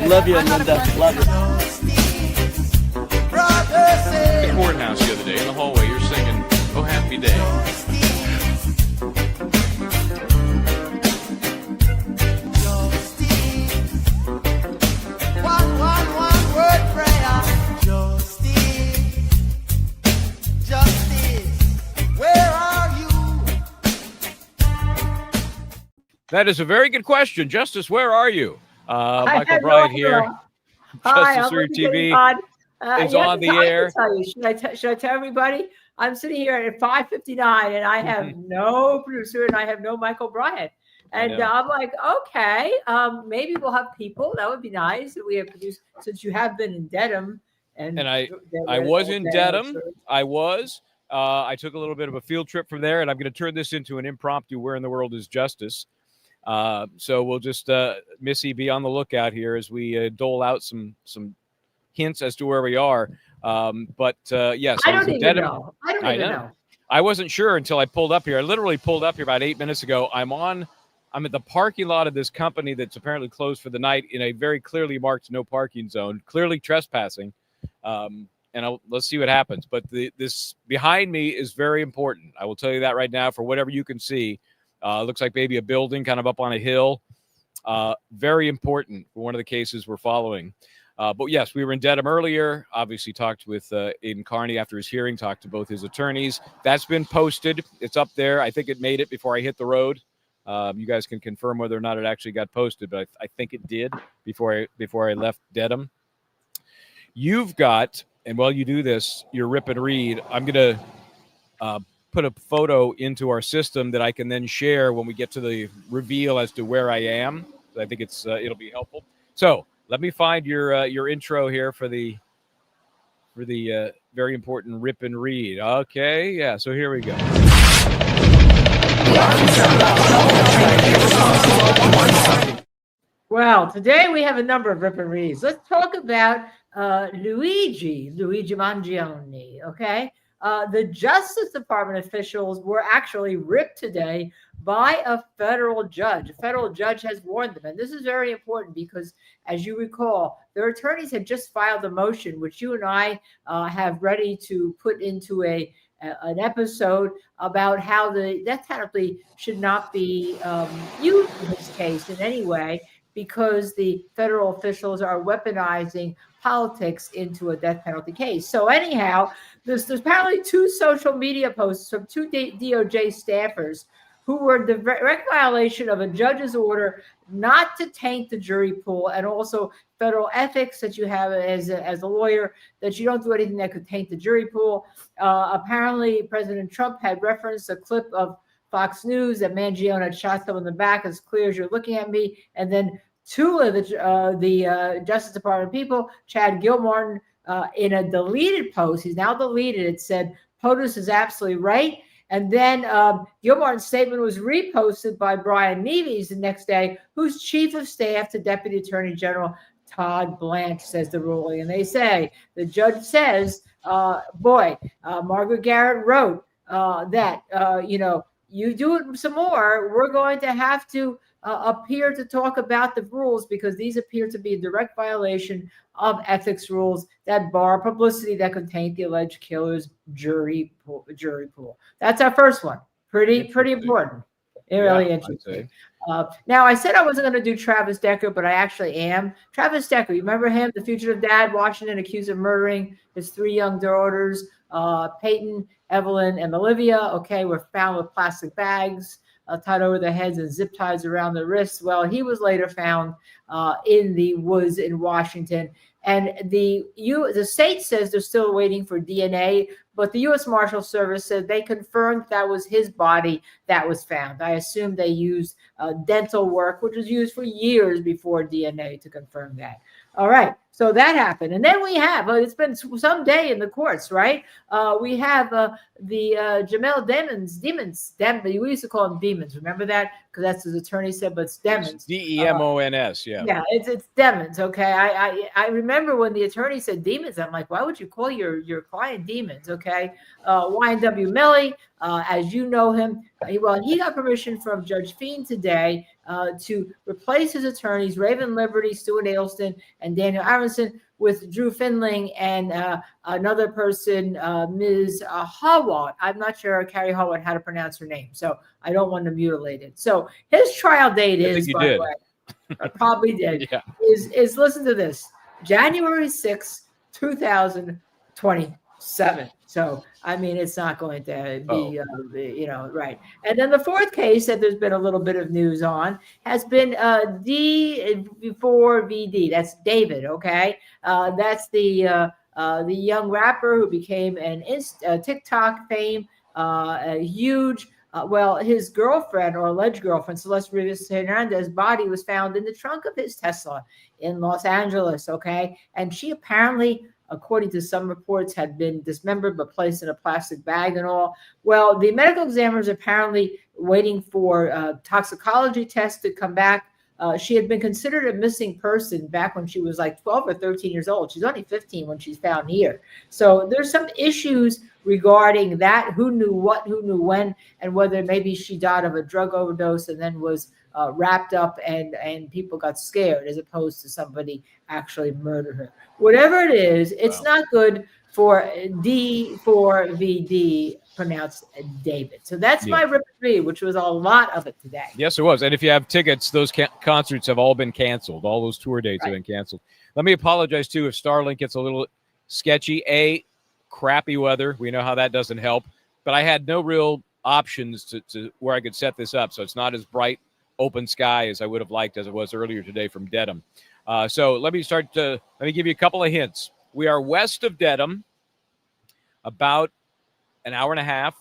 Love you, Linda. Love you. The courthouse the other day in the hallway, you're singing "Oh Happy Day." One word prayer. Justice, where are you? That is a very good question. Justice, where are you? Michael Bryant here. Justice Series TV is on the air. Should I tell everybody? I'm sitting here at 5:59 and I have no producer and I have no Michael Bryant. And I'm like, okay, maybe we'll have people. That would be nice if we have produced, since you have been in Dedham. And I was in Dedham. I took a little bit of a field trip from there, and I'm going to turn this into an impromptu "Where in the World is Justice?" So we'll just, Missy, be on the lookout here as we dole out some hints as to where we are. Yes, I don't even know. I don't even know. I wasn't sure until I pulled up here. I literally pulled up here about 8 minutes ago. I'm at the parking lot of this company that's apparently closed for the night in a very clearly marked no parking zone, clearly trespassing. Let's see what happens. But this behind me is very important. I will tell you that right now. For whatever you can see, looks like maybe a building kind of up on a hill. Very important for one of the cases we're following. But yes, we were in Dedham earlier. Obviously, talked with Aidan Kearney after his hearing. Talked to both his attorneys. That's been posted. It's up there. I think it made it before I hit the road. You guys can confirm whether or not it actually got posted, but I think it did before I left Dedham. You've got, and while you do this, your rip and read, I'm going to put a photo into our system that I can then share when we get to the reveal as to where I am. I think it'll be helpful. So let me find your intro here for the very important rip and read. Okay, yeah. So here we go. Well, today we have a number of rip and reads. Let's talk about Luigi Mangione, okay? The Justice Department officials were actually ripped today by a federal judge. A federal judge has warned them. And this is very important because, as you recall, their attorneys had just filed a motion, which you and I have ready to put into an episode about how the death penalty should not be used in this case in any way, because the federal officials are weaponizing politics into a death penalty case. So anyhow, there's apparently two social media posts from two DOJ staffers who were in direct violation of a judge's order not to taint the jury pool, and also federal ethics that you have as a lawyer, that you don't do anything that could taint the jury pool. Apparently, President Trump had referenced a clip of Fox News that Mangione had shot someone in the back, as clear as you're looking at me, and then two of the Justice Department people, Chad Gilmartin, in a deleted post, he's now deleted it, said, POTUS is absolutely right. And then Gilmartin's statement was reposted by Brian Neves the next day, who's chief of staff to Deputy Attorney General Todd Blanche, says the ruling. And they say, the judge says, Margaret Garrett wrote that, you do it some more, we're going to have to appear to talk about the rules, because these appear to be a direct violation of ethics rules that bar publicity that could taint the alleged killer's jury pool. That's our first one. Pretty important. Really interesting. Now, I said I wasn't going to do Travis Decker, but I actually am. Travis Decker, you remember him, the fugitive dad, Washington, accused of murdering his three young daughters, Peyton, Evelyn, and Olivia. Okay, were found with plastic bags tied over their heads and zip ties around their wrists. Well, he was later found in the woods in Washington. And the state says they're still waiting for DNA, but the U.S. Marshal Service said they confirmed that was his body that was found. I assume they used dental work, which was used for years before DNA, to confirm that. All right. So that happened. And then we have, it's been some day in the courts, right? We have the Jamel Demons. We used to call them demons. Remember that? Because that's his attorney said, but it's Demons. Demons, yeah. Yeah, it's Demons, okay? I remember when the attorney said demons, I'm like, why would you call your client demons, okay? YNW Melly, as you know him, he got permission from Judge Feen today to replace his attorneys, Raven Liberty, Stuart Ailston, and Daniel Aronson, with Drew Finling and another person, Ms. Hawat. I'm not sure Carrie Hawat how to pronounce her name, so I don't want to mutilate it. So his trial date is, by the way, I probably did, Yeah. is listen to this, January 6th, 2027. So, I mean, it's not going to be, right. And then the fourth case that there's been a little bit of news on has been D4VD. That's David, okay? That's the young rapper who became an TikTok fame, a huge, his girlfriend or alleged girlfriend, Celeste Rivas Hernandez's body was found in the trunk of his Tesla in Los Angeles, okay? And she apparently, according to some reports, had been dismembered but placed in a plastic bag and all. Well, the medical examiners apparently waiting for toxicology tests to come back. She had been considered a missing person back when she was like 12 or 13 years old. She's only 15 when she's found here. So there's some issues regarding that, who knew what, who knew when, and whether maybe she died of a drug overdose and then was wrapped up and people got scared as opposed to somebody actually murdered her. Whatever it is, it's not good for D4VD, pronounced David. So that's my rip and read, which was a lot of it today. Yes, it was. And if you have tickets, those concerts have all been canceled. All those tour dates have been canceled. Let me apologize, too, if Starlink gets a little sketchy. Crappy weather. We know how that doesn't help. But I had no real options to where I could set this up. So it's not as bright, open sky as I would have liked as it was earlier today from Dedham. So let me give you a couple of hints. We are west of Dedham, about an hour and a half.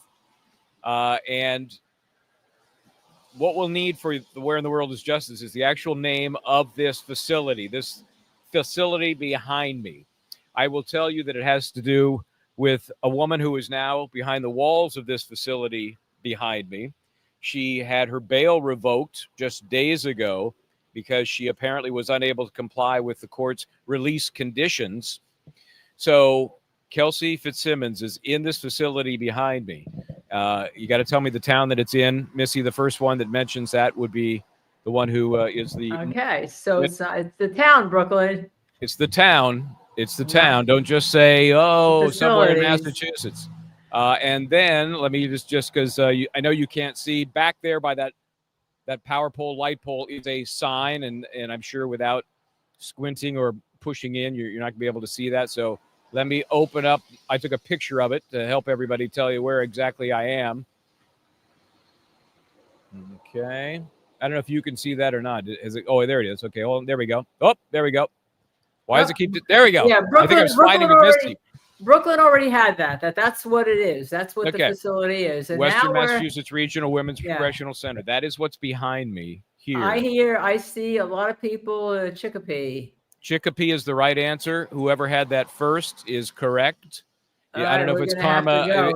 And what we'll need for the Where in the World is Justice is the actual name of this facility behind me. I will tell you that it has to do with a woman who is now behind the walls of this facility behind me. She had her bail revoked just days ago because she apparently was unable to comply with the court's release conditions. So Kelsey Fitzsimmons is in this facility behind me. You got to tell me the town that it's in. Missy, the first one that mentions that would be the one who is the... Okay, so it's the town, Brooklyn. It's the town. It's the town. Don't just say, somewhere in Massachusetts. And then let me just because I know you can't see back there by that power pole, light pole is a sign. And I'm sure without squinting or pushing in, you're not going to be able to see that. So let me open up. I took a picture of it to help everybody tell you where exactly I am. Okay. I don't know if you can see that or not. Is it? Oh, there it is. Okay. Hold on. There we go. Oh, there we go. Why does it keep? There we go. Yeah, Brooklyn, I think I was fighting with Misty. Brooklyn already had that. That's what it is. That's what the facility is. And Western Massachusetts Regional Women's Correctional Center. That is what's behind me here. I see a lot of people. Chicopee. Chicopee is the right answer. Whoever had that first is correct. Yeah, I don't know if it's Karma.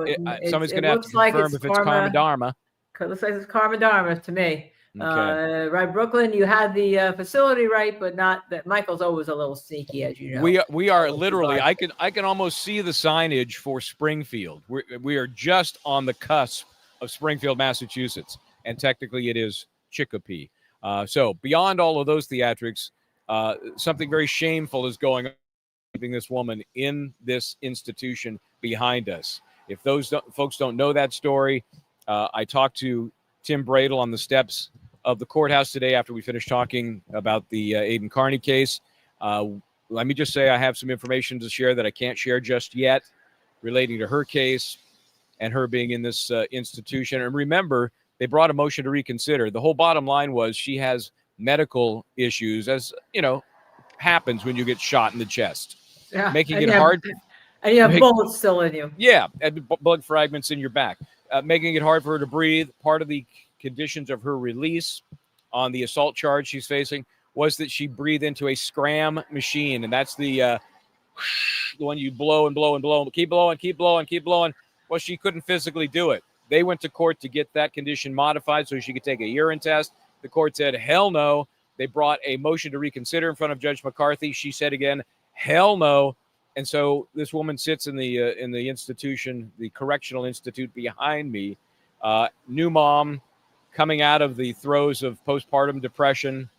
Somebody's going to have to confirm if it's Karma Dharma. It looks like it's Karma Dharma to me. Okay. Right, Brooklyn, you had the facility right, but not that. Michael's always a little sneaky, as you know. We are literally. I can almost see the signage for Springfield. We are just on the cusp of Springfield, Massachusetts, and technically it is Chicopee. So beyond all of those theatrics, something very shameful is going on, keeping this woman in this institution behind us. If those folks don't know that story, I talked to Tim Bradl on the steps of the courthouse today after we finished talking about the Aidan Kearney case. Let me just say I have some information to share that I can't share just yet relating to her case and her being in this institution. And remember, they brought a motion to reconsider. The whole bottom line was she has medical issues, as you know, happens when you get shot in the chest, making it hard. And you have bullets still in you. Yeah, and blood fragments in your back, making it hard for her to breathe. Part of the conditions of her release on the assault charge she's facing was that she breathed into a scram machine, and that's the one you blow and blow and blow, keep blowing, keep blowing, keep blowing. Well, she couldn't physically do it. They went to court to get that condition modified so she could take a urine test. The court said, hell no. They brought a motion to reconsider in front of Judge McCarthy. She said again, hell no. And so this woman sits in the institution, the correctional institute behind me, new mom, coming out of the throes of postpartum depression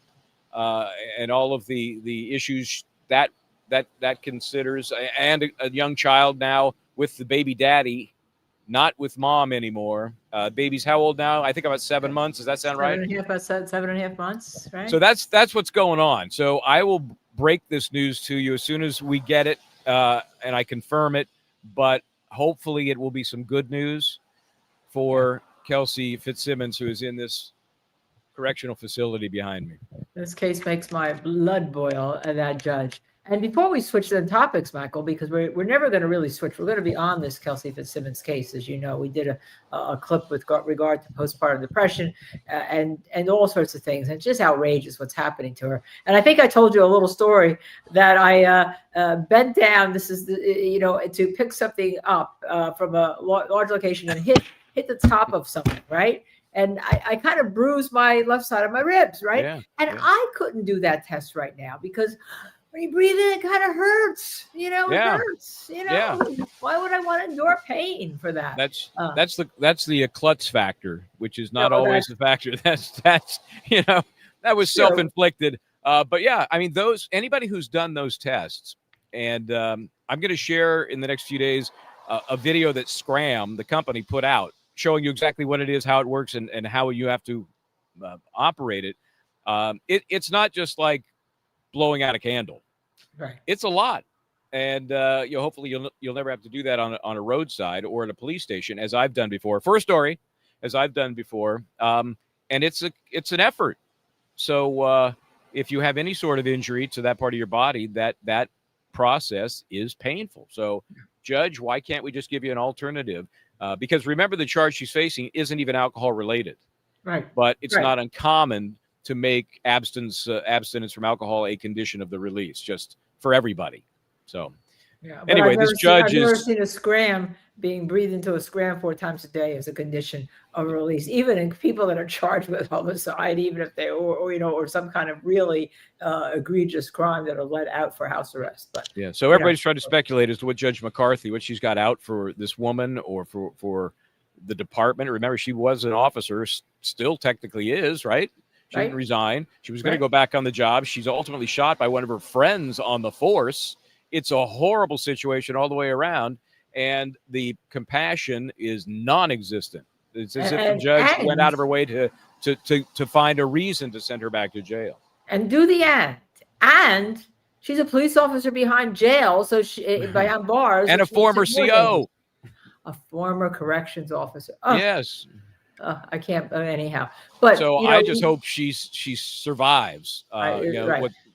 and all of the issues that considers, and a young child now with the baby daddy, not with mom anymore. Baby's how old now? I think about 7 months. Does that sound right? 7.5 months, right? So that's what's going on. So I will break this news to you as soon as we get it and I confirm it. But hopefully it will be some good news for Kelsey Fitzsimmons, who is in this correctional facility behind me. This case makes my blood boil at that judge. And before we switch the topics, Michael, because we're never going to really switch. We're going to be on this Kelsey Fitzsimmons case. As you know, we did a clip with regard to postpartum depression and all sorts of things. And it's just outrageous what's happening to her. And I think I told you a little story that I bent down. This is, to pick something up from a large location and hit the top of something, right? And I kind of bruised my left side of my ribs, right? Yeah, I couldn't do that test right now because when you breathe in, it kind of hurts. It hurts. Why would I want to endure pain for that? That's the klutz factor, which is not always a factor. That's that was self-inflicted. But yeah, I mean, anybody who's done those tests, and I'm going to share in the next few days a video that Scram, the company, put out, showing you exactly what it is, how it works, and how you have to operate it. It's not just like blowing out a candle. Right. It's a lot. And hopefully you'll never have to do that on a roadside or at a police station, as I've done before. First story, as I've done before. And it's an effort. So if you have any sort of injury to that part of your body, that process is painful. So, Judge, why can't we just give you an alternative? Because remember, the charge she's facing isn't even alcohol related. Right. But it's not uncommon to make abstinence from alcohol a condition of the release, just for everybody. So anyway, this judge I've never seen a scram being breathed into a scram 4 times a day as a condition of release, even in people that are charged with homicide, even if they or some kind of really egregious crime that are let out for house arrest. But so everybody's trying to speculate as to what Judge McCarthy, what she's got out for this woman or for the department. Remember, she was an officer, still technically is, right? She didn't resign. She was going to go back on the job. She's ultimately shot by one of her friends on the force. It's a horrible situation all the way around, and the compassion is non-existent. It's as if the judge went out of her way to find a reason to send her back to jail. And do the end. And she's a police officer behind jail, so behind bars. And a former CO. A former corrections officer. Yes. I can't anyhow. But so I just hope she survives.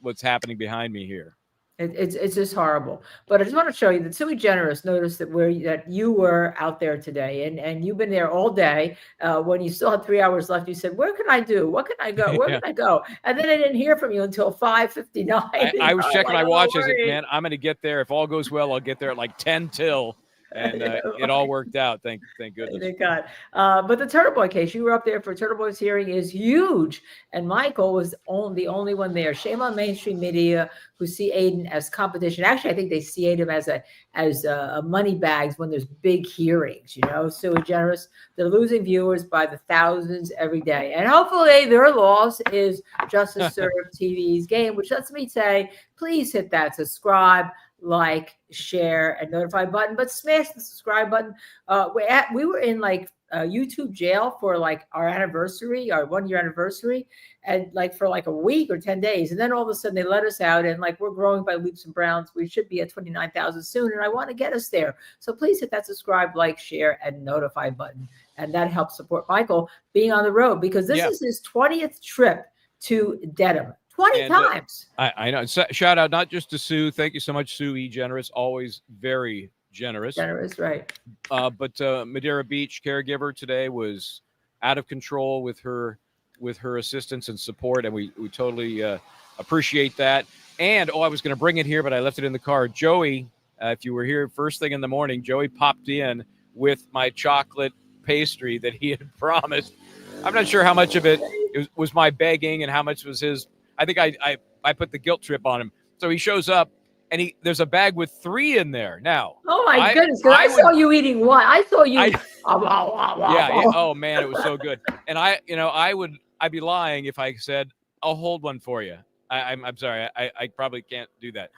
What's happening behind me here. It's just horrible. But I just want to show you that Sui Generous noticed that you were out there today, and you've been there all day. When you still had 3 hours left, you said, "Where can I do? What can I go? Where can I go?" And then I didn't hear from you until 5:59. I was checking my watch. I said, "Man, I'm going to get there. If all goes well, I'll get there at like 10 till." And it all worked out. Thank goodness. Thank God. But the Turtleboy case, you were up there for Turtleboy's hearing, is huge. And Michael was the only one there. Shame on mainstream media who see Aidan as competition. Actually, I think they see Aidan as a money bags when there's big hearings. Sui Generous. They're losing viewers by the thousands every day. And hopefully their loss is Justice Served TV's game, which lets me say, please hit that subscribe, like, share, and notify button, but smash the subscribe button. We were in YouTube jail for our anniversary, our 1-year anniversary, and for a week or 10 days. And then all of a sudden they let us out, and we're growing by leaps and bounds. We should be at 29,000 soon, and I want to get us there. So please hit that subscribe, like, share, and notify button. And that helps support Michael being on the road, because this is his 20th trip to Dedham. 20 times. I know. Shout out not just to Sue. Thank you so much, Sue E. Generous. Always very generous. Generous, right. But Madeira Beach caregiver today was out of control with her assistance and support, and we totally appreciate that. And, I was going to bring it here, but I left it in the car. Joey, if you were here first thing in the morning, Joey popped in with my chocolate pastry that he had promised. I'm not sure how much of it was my begging and how much was his. I think I put the guilt trip on him. So he shows up, and there's a bag with 3 in there. Now, oh my goodness, because I saw you eating one. I saw you. Yeah. Oh man, it was so good. And I'd be lying if I said I'll hold one for you. I'm sorry. I probably can't do that.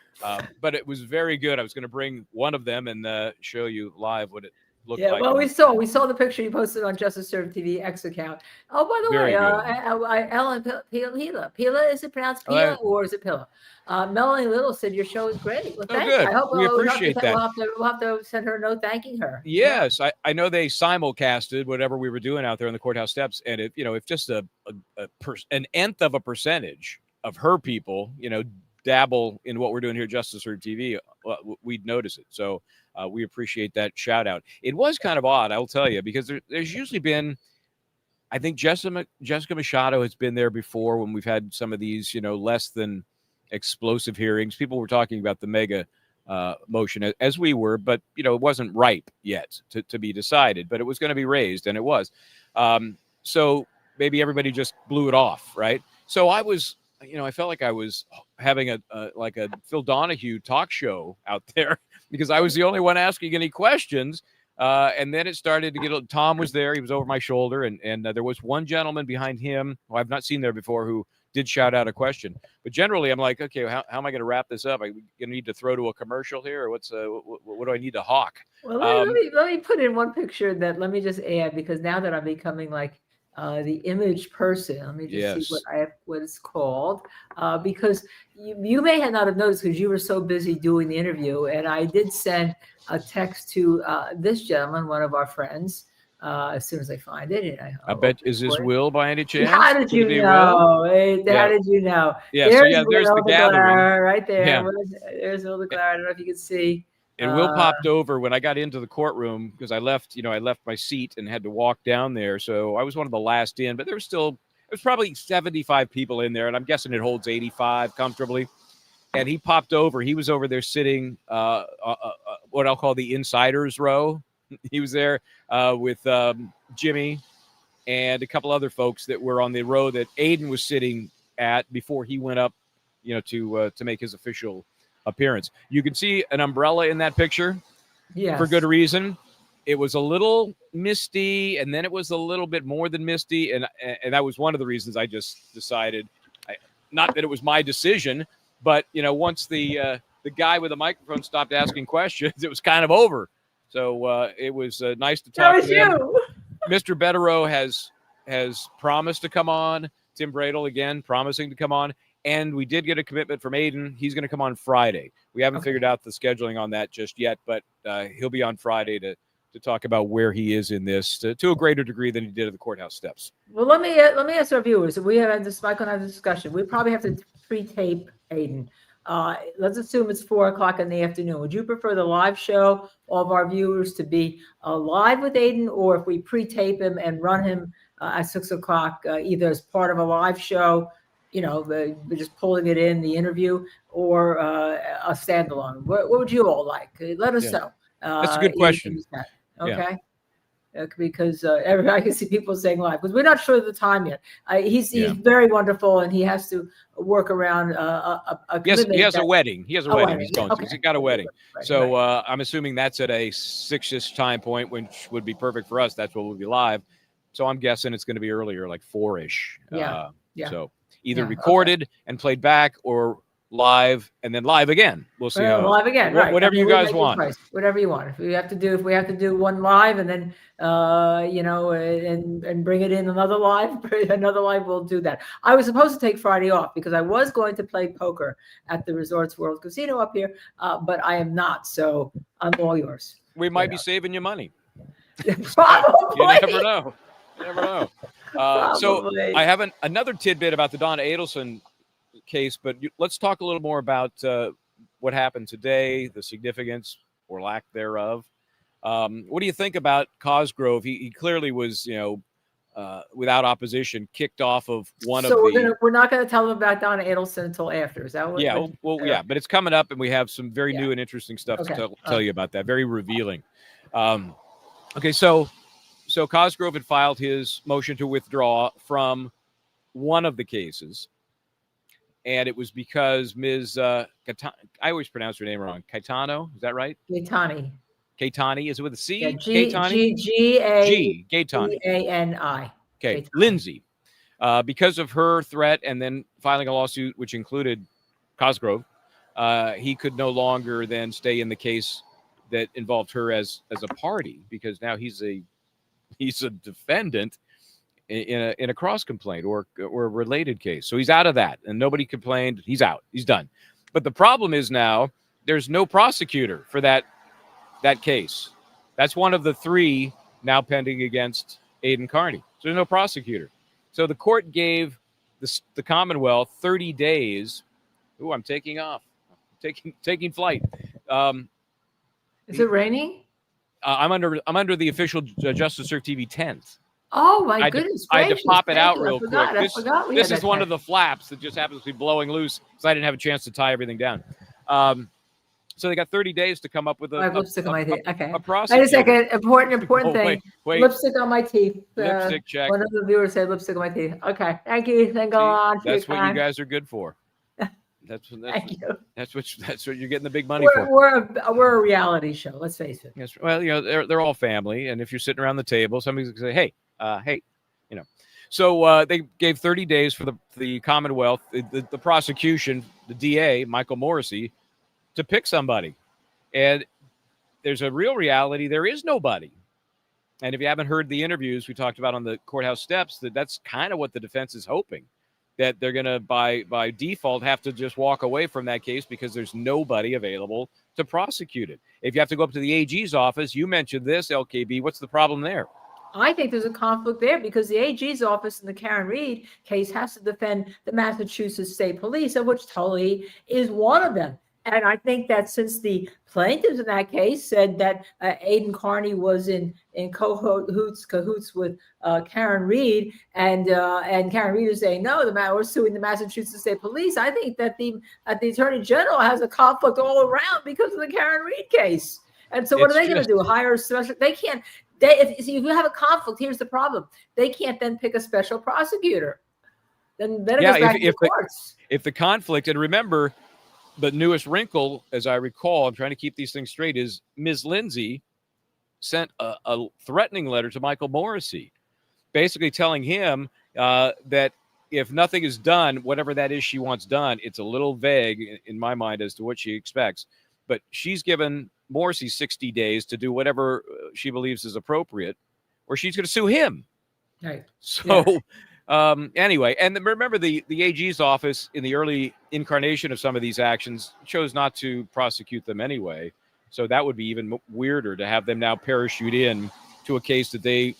But it was very good. I was going to bring one of them and show you live what it looked like. Well, we saw the picture you posted on Justice Serve TV X account. Oh, by the way, Ellen Pila, is it pronounced Pila or is it Pila? Melanie Little said your show is great. Well, thanks. Good. I hope we appreciate that. We'll have to send her a note thanking her. Yes, yeah. I know they simulcasted whatever we were doing out there on the courthouse steps, and if just an nth of a percentage of her people, dabble in what we're doing here at Justice Serve TV, we'd notice it. So we appreciate that shout out. It was kind of odd, I'll tell you, because there's usually been, I think Jessica Machado has been there before when we've had some of these, less than explosive hearings. People were talking about the mega motion as we were, but it wasn't ripe yet to be decided, but it was going to be raised, and it was. So maybe everybody just blew it off, right? So I was, I felt like I was having a Phil Donahue talk show out there because I was the only one asking any questions. And then it started to get. Tom was there; he was over my shoulder, and there was one gentleman behind him who I've not seen there before who did shout out a question. But generally, I'm like, okay, how am I going to wrap this up? Are we going to need to throw to a commercial here, or what do I need to hawk? Well, let me put in one picture that let me just add, because now that I'm becoming like the image person, let me just see what it's called, because you may not have noticed because you were so busy doing the interview, and I did send a text to this gentleman, one of our friends, as soon as I find it. And I bet, is this Will by any chance? How did you know? How did you know? Yeah, there's the gathering right there. Yeah. There's Will DeClaire. I don't know if you can see. And Will popped over when I got into the courtroom because I left my seat and had to walk down there. So I was one of the last in, but there was probably 75 people in there, and I'm guessing it holds 85 comfortably. And he popped over. He was over there sitting what I'll call the insiders row. He was there with Jimmy and a couple other folks that were on the row that Aidan was sitting at before he went up, to make his official appearance. You can see an umbrella in that picture, for good reason. It was a little misty, and then it was a little bit more than misty, and that was one of the reasons I just decided. Not that it was my decision, but once the guy with the microphone stopped asking questions, it was kind of over. So it was nice to talk to him. Mr. Bederow has promised to come on. Tim Bradl again promising to come on. And we did get a commitment from Aidan. He's going to come on Friday. We haven't figured out the scheduling on that just yet, but he'll be on Friday to talk about where he is in this to a greater degree than he did at the courthouse steps. Well, let me ask our viewers. If we have this, Michael and I have a discussion. We probably have to pre-tape Aidan. Let's assume it's 4:00 in the afternoon. Would you prefer the live show, all of our viewers to be live with Aidan, or if we pre-tape him and run him at 6:00, either as part of a live show, we're just pulling it in the interview, or a standalone? What would you all like? Let us know. That's a good question. Okay. Because everybody can see people saying live, because we're not sure of the time yet. He's very wonderful, and he has to work around a commitment. He has a wedding. He has a wedding. He's going to. He's got a wedding. Right. So I'm assuming that's at a 6-ish time point, which would be perfect for us. That's what we'll be live. So I'm guessing it's going to be earlier, like 4-ish. So either recorded and played back, or live and then live again. We'll see. Live again, right? Whatever you guys want. Whatever you want. If we have to do one live and then and bring it in another live, we'll do that. I was supposed to take Friday off because I was going to play poker at the Resorts World Casino up here, but I am not. So I'm all yours. We might be saving you money. Probably. You never know. So I have another tidbit about the Donna Adelson case, but let's talk a little more about what happened today, the significance or lack thereof. What do you think about Cosgrove? He clearly was, without opposition, kicked off of one So of the. we're not gonna tell them about Donna Adelson until after. Is that what? Yeah, yeah, but it's coming up, and we have some very Yeah. new and interesting stuff Okay. to tell you about that. Very revealing. Okay, so Cosgrove had filed his motion to withdraw from one of the cases, and it was because Ms. I always pronounce her name wrong. Caetano, is that right? Gaetani. Caetani, is it with a C? Yeah, Gaetani? Gaetani. Gaetani. Okay, Gaetani. Lindsay. Because of her threat and then filing a lawsuit which included Cosgrove, he could no longer then stay in the case that involved her as a party, because now he's a defendant in a cross complaint or a related case. So he's out of that, and nobody complained. He's out. He's done. But the problem is now there's no prosecutor for that case. That's one of the 3 now pending against Aidan Kearney. So there's no prosecutor. So the court gave the Commonwealth 30 days. Ooh, I'm taking off. Taking flight. Is it raining? I'm under the official Justice Serve TV tent. Oh my goodness! I had to pop it out Thank you. real quick. I forgot This is one of the flaps that just happens to be blowing loose, so I didn't have a chance to tie everything down. So they got 30 days to come up with I have lipstick on my teeth. Okay. a prosecutor. Wait a second. Important Oh, thing. wait. Lipstick on my teeth. Lipstick check. One of the viewers said lipstick on my teeth. Okay. Thank you. Then go on. That's what you guys are good for. That's what you're getting the big money for. We're a reality show. Let's face it. Yes. Well, they're all family, and if you're sitting around the table, somebody's gonna say, "Hey, So they gave 30 days for the Commonwealth, the prosecution, the DA, Michael Morrissey, to pick somebody. And there's a real reality. There is nobody. And if you haven't heard the interviews we talked about on the courthouse steps, that's kind of what the defense is hoping, that they're going to, by default, have to just walk away from that case because there's nobody available to prosecute it. If you have to go up to the AG's office, you mentioned this, LKB, what's the problem there? I think there's a conflict there because the AG's office in the Karen Reed case has to defend the Massachusetts State Police, of which Tully is one of them. And I think that since the plaintiffs in that case said that Aidan Kearney was in cahoots with Karen Reed, and Karen Reed is saying no, we're suing the Massachusetts State Police. I think that the Attorney General has a conflict all around because of the Karen Reed case. And so, what are they going to do? Hire a special? They can't. If you have a conflict, here's the problem: they can't then pick a special prosecutor. Then it goes back to the courts. If the conflict, and remember, the newest wrinkle, as I recall, I'm trying to keep these things straight, is Ms. Lindsay sent a threatening letter to Michael Morrissey, basically telling him that if nothing is done, whatever that is she wants done, it's a little vague in my mind as to what she expects. But she's given Morrissey 60 days to do whatever she believes is appropriate, or she's going to sue him. Right. So anyway, and remember the AG's office in the early incarnation of some of these actions chose not to prosecute them anyway. So that would be even weirder to have them now parachute in to a case that they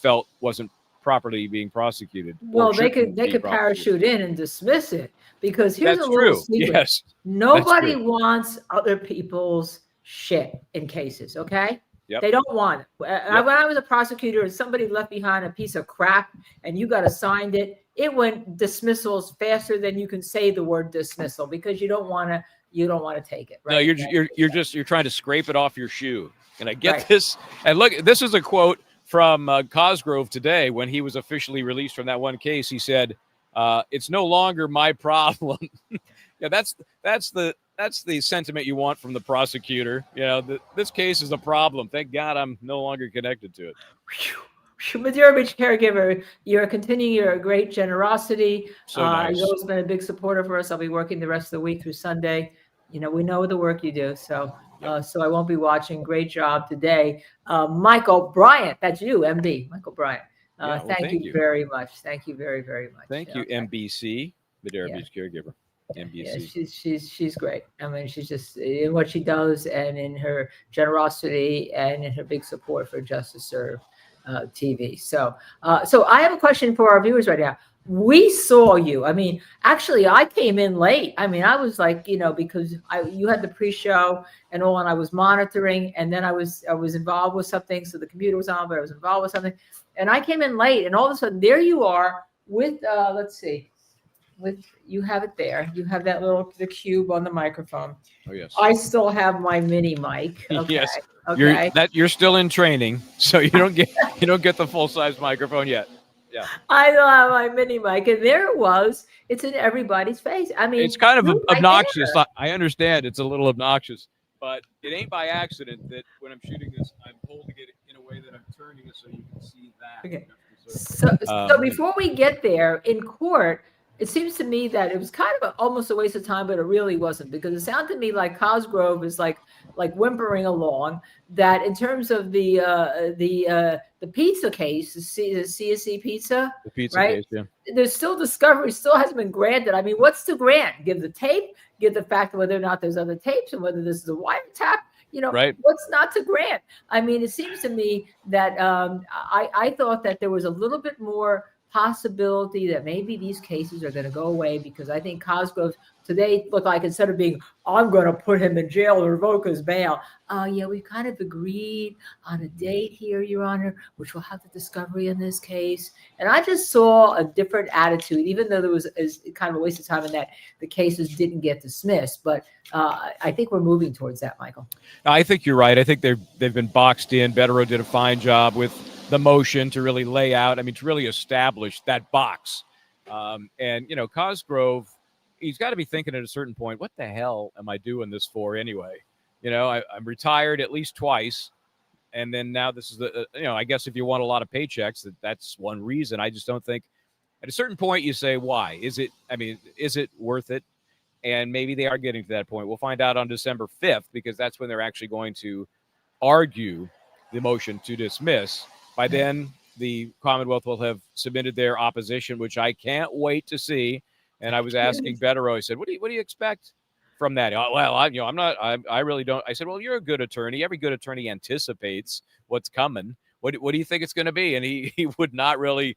felt wasn't properly being prosecuted. Well, they could parachute in and dismiss it, because here's That's a little true. secret. Yes. Nobody wants other people's shit in cases, okay? Yep. They don't want it. When I was a prosecutor and somebody left behind a piece of crap and you got assigned it, it went dismissals faster than you can say the word dismissal, because you don't want to take it. Right? No, you're trying to scrape it off your shoe. And I get this. And look, this is a quote from Cosgrove today when he was officially released from that one case. He said, "It's no longer my problem." Yeah, that's the sentiment you want from the prosecutor. This case is a problem. Thank God I'm no longer connected to it. Madeira Beach caregiver, you're continuing your great generosity. So nice. You've always been a big supporter for us. I'll be working the rest of the week through Sunday. We know the work you do. So I won't be watching. Great job today. Michael Bryant, that's you, MB. Michael Bryant. Thank you very much. Thank you very, very much. Thank you, MBC, Madeira Beach caregiver. MBC. Yeah, she's great. I mean, she's just in what she does and in her generosity and in her big support for Justice Serve. TV. So I have a question for our viewers right now. We saw you. I mean, actually, I came in late. I mean, I was like, because you had the pre-show and all, and I was monitoring, and then I was involved with something. So the computer was on, but I was involved with something, and I came in late, and all of a sudden, there you are with let's see, you have it there. You have the cube on the microphone. Oh yes. I still have my mini mic. Okay. Yes. Okay. You're still in training, so you don't get the full size microphone yet. Yeah. I still have my mini mic, and there it was. It's in everybody's face. I mean, It's kind of you're right obnoxious. there. I understand it's a little obnoxious, but it ain't by accident that when I'm shooting this, I'm holding it in a way that I'm turning it so you can see that. Okay. So, So before we get there, in court, it seems to me that it was kind of almost a waste of time, but it really wasn't, because it sounded to me like Cosgrove is like whimpering along. That in terms of the pizza case, the CSC pizza, the pizza right? case, yeah. There's still discovery, still hasn't been granted. I mean, what's to grant? Give the tape, give the fact whether or not there's other tapes, and whether this is a wiretap. Right. What's not to grant? I mean, it seems to me that I thought that there was a little bit more possibility that maybe these cases are going to go away, because I think Cosgrove today looked like, instead of being, I'm going to put him in jail or revoke his bail, yeah, we kind of agreed on a date here, Your Honor, which will have the discovery in this case. And I just saw a different attitude, even though there was kind of a waste of time in that the cases didn't get dismissed. But I think we're moving towards that, Michael. I think you're right. I think they've been boxed in. Bederow did a fine job with the motion to really lay out, to really establish that box. And, Cosgrove, he's got to be thinking at a certain point, what the hell am I doing this for anyway? I'm retired at least twice. And then now this is I guess if you want a lot of paychecks, that's one reason. I just don't think at a certain point you say, why? Is it worth it? And maybe they are getting to that point. We'll find out on December 5th, because that's when they're actually going to argue the motion to dismiss. By then, the Commonwealth will have submitted their opposition, which I can't wait to see. And I was asking Bederow, I said, what do you expect from that? Well, I really don't. I said, well, you're a good attorney. Every good attorney anticipates what's coming. What do you think it's going to be? And he would not really,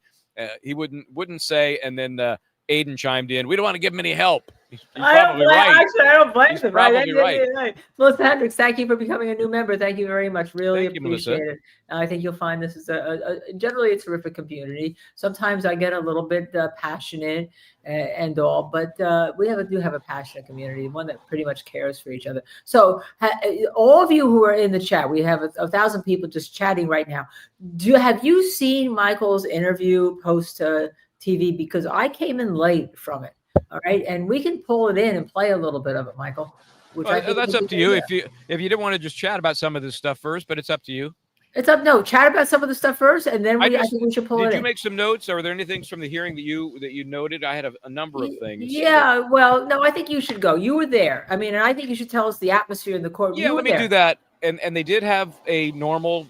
he wouldn't say. And then Aidan chimed in, we don't want to give him any help. He's probably right. Actually, I don't blame He's him. probably right. Melissa Hendricks, thank you for becoming a new member. Thank you very much. Really Thank you, appreciate Melissa. it. I think you'll find this is generally a terrific community. Sometimes I get a little bit passionate and all, but we do have a passionate community, one that pretty much cares for each other. So all of you who are in the chat, we have 1,000 people just chatting right now. Have you seen Michael's interview post TV? Because I came in late from it. All right, and we can pull it in and play a little bit of it, Michael. That's up to you. If you didn't want to just chat about some of this stuff first, but it's up to you. It's up. No, chat about some of the stuff first, and then I think we should pull it in. Did you make some notes? Or were there any things from the hearing that you noted? I had a number of things. Yeah, well, no, I think you should go. You were there. And I think you should tell us the atmosphere in the court. Yeah, let me do that. And they did have a normal,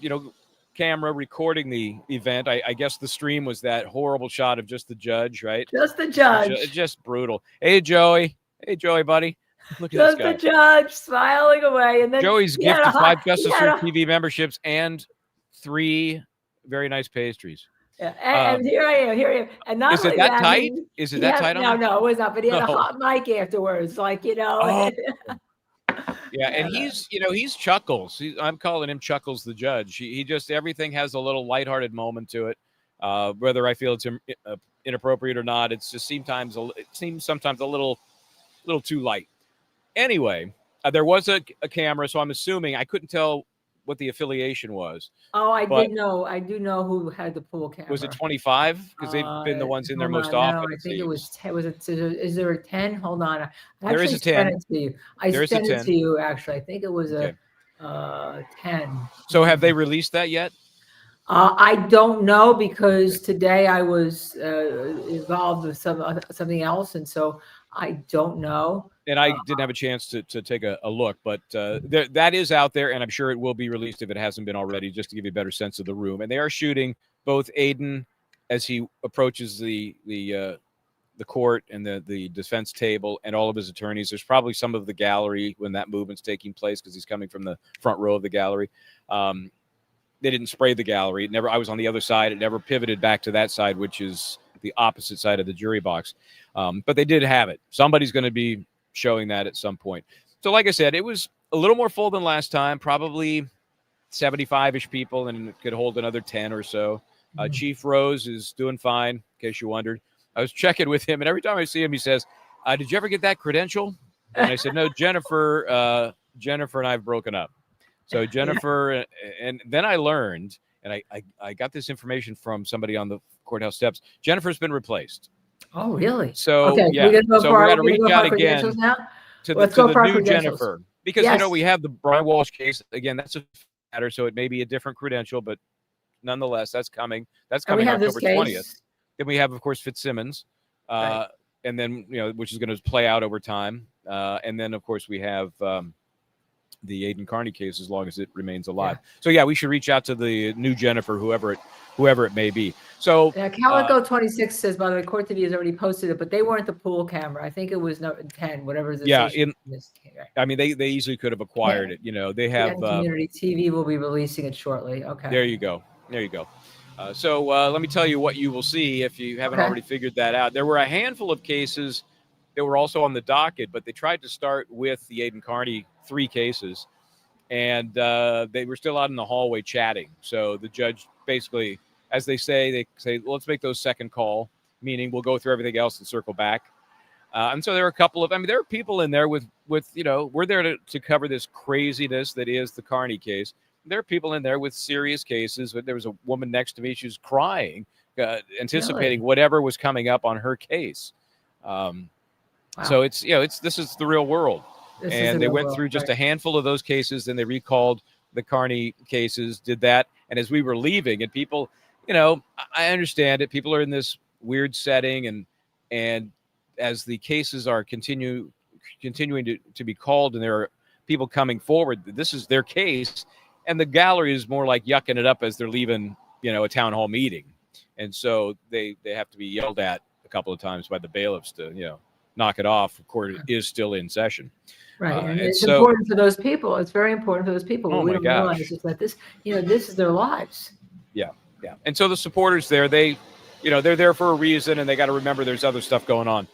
camera recording the event. I guess the stream was that horrible shot of just the judge, right? Just the judge. Just brutal. Hey, Joey, buddy. Look at just this guy. The judge smiling away. And then Joey's gifted 5 Justice TV memberships and 3 very nice pastries. Yeah, and here I am. And not is it that tight? Is it that tight on? No, it was not. But he had a hot mic afterwards, Oh. Yeah, and he's Chuckles. I'm calling him Chuckles the judge. He just, everything has a little lighthearted moment to it. Whether I feel it's inappropriate or not, it seems sometimes a little too light. Anyway, there was a camera, so I'm assuming, I couldn't tell what the affiliation was. Oh, I do know who had the pool camera. Was it 25? Because they've been the ones in there most often. No, I think it was 10. Is there a 10? Hold on. There is a 10. I sent it to you, actually. I think it was a 10. So have they released that yet? I don't know, because today I was involved with something else, and so I don't know. And I didn't have a chance to take a look, but that is out there, and I'm sure it will be released if it hasn't been already, just to give you a better sense of the room. And they are shooting both Aidan as he approaches the court and the defense table, and all of his attorneys. There's probably some of the gallery when that movement's taking place, because he's coming from the front row of the gallery. they didn't spray the gallery. I was on the other side. It never pivoted back to that side, which is the opposite side of the jury box. But they did have it. Somebody's going to be showing that at some point. So like I said, it was a little more full than last time, probably 75-ish people, and it could hold another 10 or so. Chief Rose is doing fine, in case you wondered. I was checking with him, and every time I see him, he says, did you ever get that credential? And I said, no, Jennifer and I have broken up. So Jennifer, and then I learned, and I got this information from somebody on the courthouse steps. Jennifer's been replaced. Oh, really? So, okay, yeah. So we're going to reach out again to the new Jennifer. Because, we have the Brian Walsh case. Again, that's a matter, so it may be a different credential, but nonetheless, that's coming. That's coming October 20th. Then we have, of course, Fitzsimmons, right. And then, which is going to play out over time. And then, of course, we have the Aidan Kearney case as long as it remains alive. Yeah. So, we should reach out to the new Jennifer, whoever it may be. So Calico 26 says, by the way, Court TV has already posted it, but they weren't the pool camera. I think it was 10, whatever. I mean, they easily could have acquired it. They have Community TV will be releasing it shortly. Okay. There you go. So let me tell you what you will see if you haven't already figured that out. There were a handful of cases that were also on the docket, but they tried to start with the Aidan Kearney 3 cases, and they were still out in the hallway chatting. So the judge basically, as they say, well, let's make those second call, meaning we'll go through everything else and circle back. And so there are a couple of, there are people in there with we're there to cover this craziness that is the Kearney case. There are people in there with serious cases. There was a woman next to me. She was crying, anticipating whatever was coming up on her case. So it's, this is the real world. And they went through just a handful of those cases. Then they recalled the Kearney cases, did that. And as we were leaving, and people, I understand it. People are in this weird setting, and as the cases are continuing to be called, and there are people coming forward, this is their case. And the gallery is more like yucking it up as they're leaving, a town hall meeting. And so they have to be yelled at a couple of times by the bailiffs to, knock it off. Court is still in session. Right. And it's important for those people. It's very important for those people. Oh, we don't realize is that this is their lives. Yeah. Yeah. And so the supporters there, they're there for a reason, and they got to remember there's other stuff going on.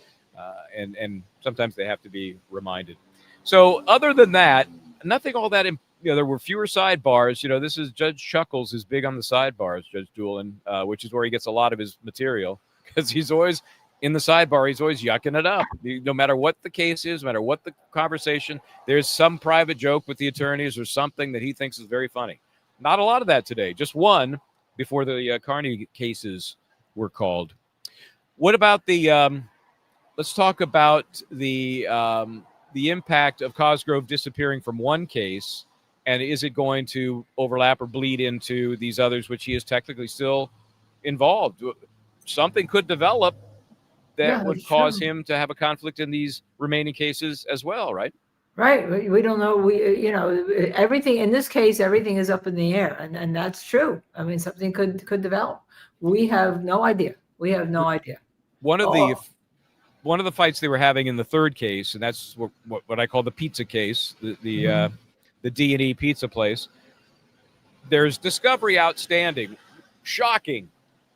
And sometimes they have to be reminded. So other than that, nothing all that there were fewer sidebars. This is Judge Chuckles is big on the sidebars, Judge Doolin, which is where he gets a lot of his material, because he's always in the sidebar. He's always yucking it up. No matter what the case is, no matter what the conversation, there's some private joke with the attorneys or something that he thinks is very funny. Not a lot of that today. Just one before the Kearney cases were called. What about the? Let's talk about the impact of Cosgrove disappearing from one case. And is it going to overlap or bleed into these others, which he is technically still involved? Something could develop that would cause him to have a conflict in these remaining cases as well, right? Right. We don't know. Everything in this case, everything is up in the air, and that's true. Something could develop. We have no idea. One of the fights they were having in the third case, and that's what I call the pizza case, the D&E pizza place. There's discovery outstanding. Shocking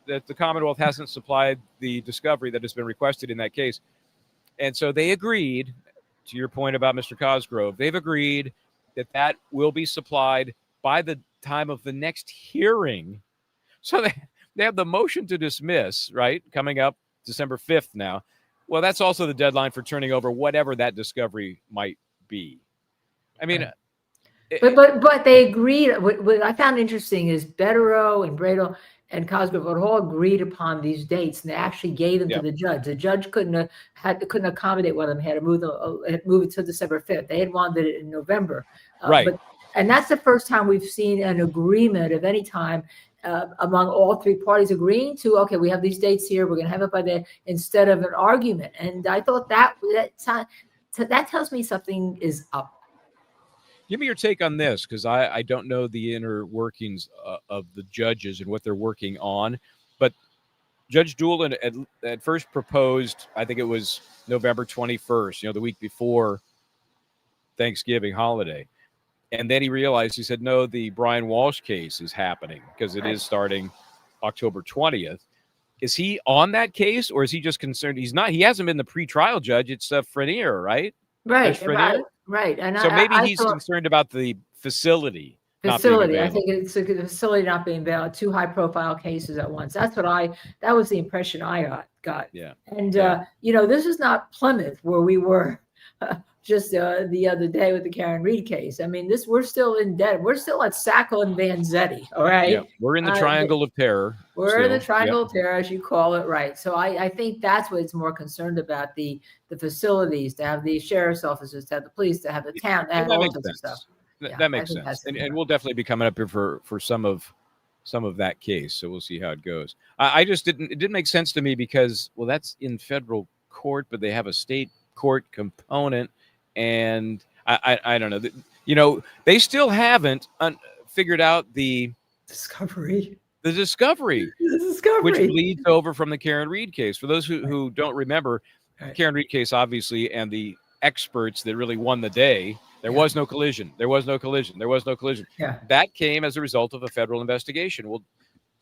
that the Commonwealth hasn't supplied the discovery that has been requested in that case. And so they agreed, to your point about Mr. Cosgrove, they've agreed that will be supplied by the time of the next hearing. So they have the motion to dismiss, right, coming up December 5th now. Well, that's also the deadline for turning over whatever that discovery might be. But they agreed. What I found interesting is Bederow and Bradl and Cosgrove all agreed upon these dates, and they actually gave them to the judge. The judge couldn't accommodate one of them. Had to move it to December 5th. They had wanted it in November, right? And that's the first time we've seen an agreement of any time among all three parties agreeing to, okay, we have these dates here. We're going to have it by then, instead of an argument. And I thought that tells me something is up. Give me your take on this, because I don't know the inner workings of the judges and what they're working on. But Judge Doolin at first proposed, I think it was November 21st, the week before Thanksgiving holiday. And then he realized, he said, no, the Brian Walsh case is happening because it is starting October 20th. Is he on that case, or is he just concerned? He's not. He hasn't been the pretrial judge. It's Frenier, right? Right, Judge Frenier? right. And So maybe I he's thought concerned about the facility not being facility. I available. think it's the facility not being available. 2 high-profile cases at once. That was the impression I got. Yeah. And Yeah. this is not Plymouth where we were just the other day with the Karen Reed case. I mean, we're still in debt. We're still at Sacco and Vanzetti. All right. Yeah. We're in the triangle of terror. We're in the triangle of terror, as you call it, right? So I think that's what it's more concerned about, the facilities, to have the sheriff's offices, to have the police, to have the town, to have all sorts of stuff. That makes sense. And we'll definitely be coming up here for some of that case. So we'll see how it goes. It didn't make sense to me because, well, that's in federal court, but they have a state court component. And I don't know. They still haven't figured out the discovery, which bleeds over from the Karen Reed case. For those who don't remember, Karen Reed case, obviously, and the experts that really won the day, there was no collision. Yeah. That came as a result of a federal investigation. Well,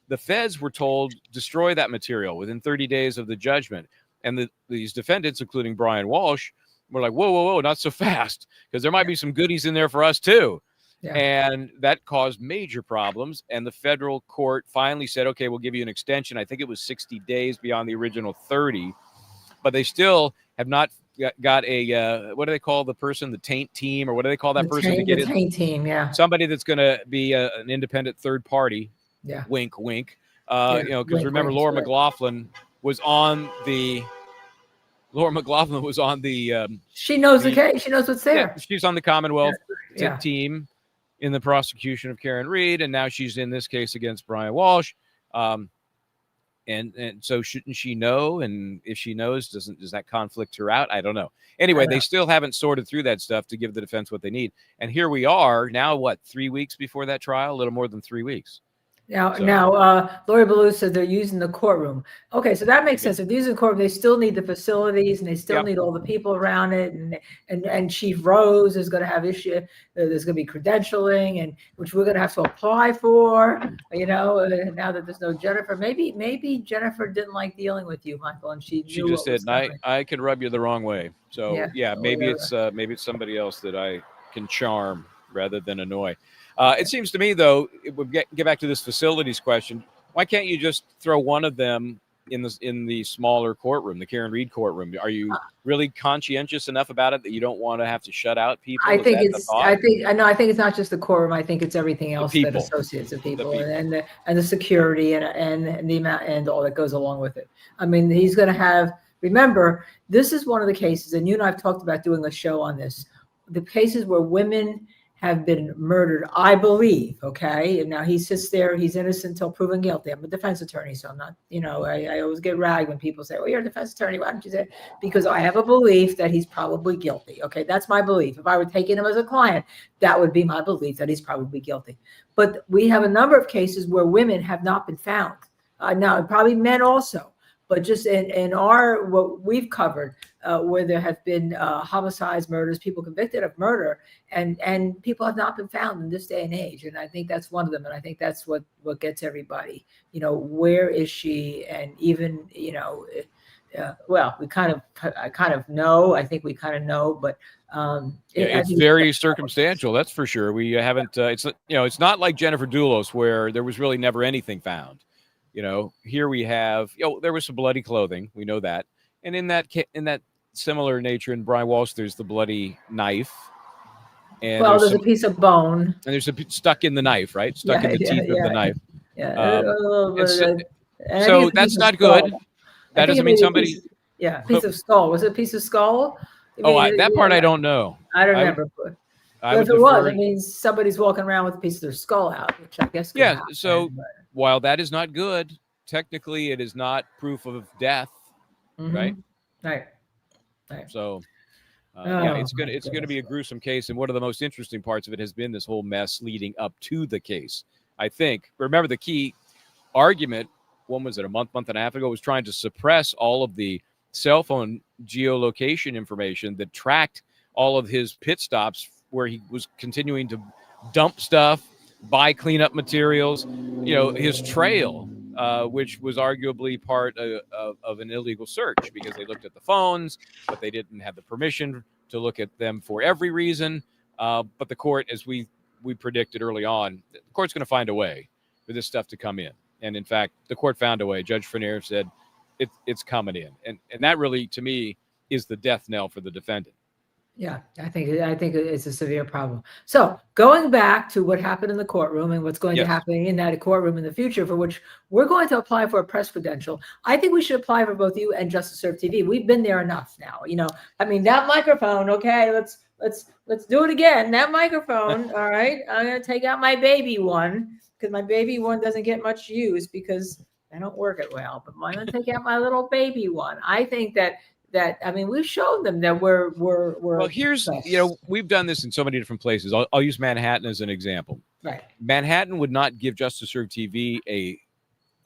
the feds were told, destroy that material within 30 days of the judgment. And these defendants, including Brian Walsh, were like, whoa, not so fast, because there might be some goodies in there for us too. Yeah. And that caused major problems. And the federal court finally said, okay, we'll give you an extension. I think it was 60 days beyond the original 30, but they still have not got a, what do they call the person, the taint team, or what do they call that person to get it? Taint team, yeah. Somebody that's going to be an independent third party. Yeah. Wink, wink. Because remember, Laura McLaughlin was on the. She knows the case. She knows what's there. Yeah, she's on the Commonwealth team in the prosecution of Karen Reed, and now she's in this case against Brian Walsh. And so shouldn't she know? And if she knows, does that conflict her out? I don't know. Anyway, they still haven't sorted through that stuff to give the defense what they need. And here we are now, 3 weeks before that trial? A little more than 3 weeks. Now, Lori Ballou said they're using the courtroom. Okay, so that makes sense. If they're using the courtroom, they still need the facilities, and they still need all the people around it. And Chief Rose is going to have issue. There's going to be credentialing, and which we're going to have to apply for. Now that there's no Jennifer, maybe Jennifer didn't like dealing with you, Michael, and she just said, I can rub you the wrong way. So maybe it's somebody else that I can charm rather than annoy. It seems to me, though, it would get back to this facilities question. Why can't you just throw one of them in the smaller courtroom, the Karen Reed courtroom? Are you really conscientious enough about it that you don't want to have to shut out people? I think it's not just the courtroom. I think it's everything else that associates the people, and the security and the amount and all that goes along with it. I mean, he's going to have. Remember, this is one of the cases, and you and I have talked about doing a show on this. The cases where women have been murdered, I believe. Okay. And now he sits there, he's innocent until proven guilty. I'm a defense attorney, so I'm not, I always get ragged when people say, well, you're a defense attorney. Why don't you say? Because I have a belief that he's probably guilty. Okay. That's my belief. If I were taking him as a client, that would be my belief that he's probably guilty. But we have a number of cases where women have not been found. Now, probably men also. But just in what we've covered, where there have been homicides, murders, people convicted of murder, and people have not been found in this day and age. And I think that's one of them. And I think that's what gets everybody, where is she? And even, well, I kind of know, I think we kind of know, but it's very circumstantial. That's for sure. We haven't, it's not like Jennifer Doulos where there was really never anything found. Here we have, there was some bloody clothing. We know that. And in that similar nature in Brian Walsh, there's the bloody knife. And there's a piece of bone. And there's stuck in the knife, right? Stuck in the teeth of the knife. Yeah. So that's not good. That doesn't mean somebody. Piece of skull. Was it a piece of skull? That part I don't know. I don't remember. But if it was, it means somebody's walking around with a piece of their skull out, which I guess. Yeah. So while that is not good, technically it is not proof of death, right? Right. So, it's going to be a gruesome case, and one of the most interesting parts of it has been this whole mess leading up to the case. I think. Remember, the key argument, when was it, a month and a half ago, was trying to suppress all of the cell phone geolocation information that tracked all of his pit stops where he was continuing to dump stuff, buy cleanup materials, his trail, which was arguably part of an illegal search because they looked at the phones, but they didn't have the permission to look at them for every reason. But the court, as we predicted early on, the court's going to find a way for this stuff to come in. And in fact, the court found a way. Judge Frenier said it's coming in. And that really, to me, is the death knell for the defendant. Yeah, I think it's a severe problem. So going back to what happened in the courtroom and what's going to happen in that courtroom in the future, for which we're going to apply for a press credential, I think we should apply for both you and Justice Serve TV. We've been there enough now. That microphone. Okay, let's do it again. That microphone. All right, I'm gonna take out my baby one because my baby one doesn't get much use because I don't work it well. But I'm gonna take out my little baby one. I think that we've shown them that we're well, here's best. We've done this in so many different places. I'll use Manhattan as an example. Right. Manhattan would not give Justice Serve TV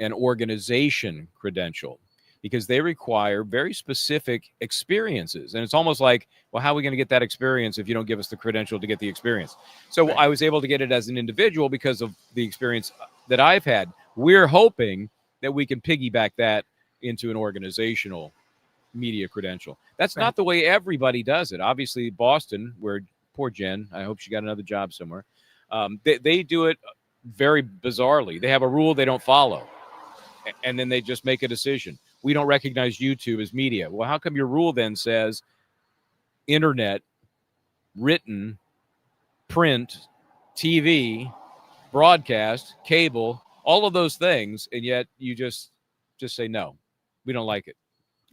an organization credential because they require very specific experiences. And it's almost like, well, how are we going to get that experience if you don't give us the credential to get the experience? So I was able to get it as an individual because of the experience that I've had. We're hoping that we can piggyback that into an organizational media credential. That's not the way everybody does it. Obviously, Boston, where poor Jen, I hope she got another job somewhere. They do it very bizarrely. They have a rule they don't follow, and then they just make a decision. We don't recognize YouTube as media. Well, how come your rule then says internet, written, print, TV, broadcast, cable, all of those things, and yet you just say no, we don't like it.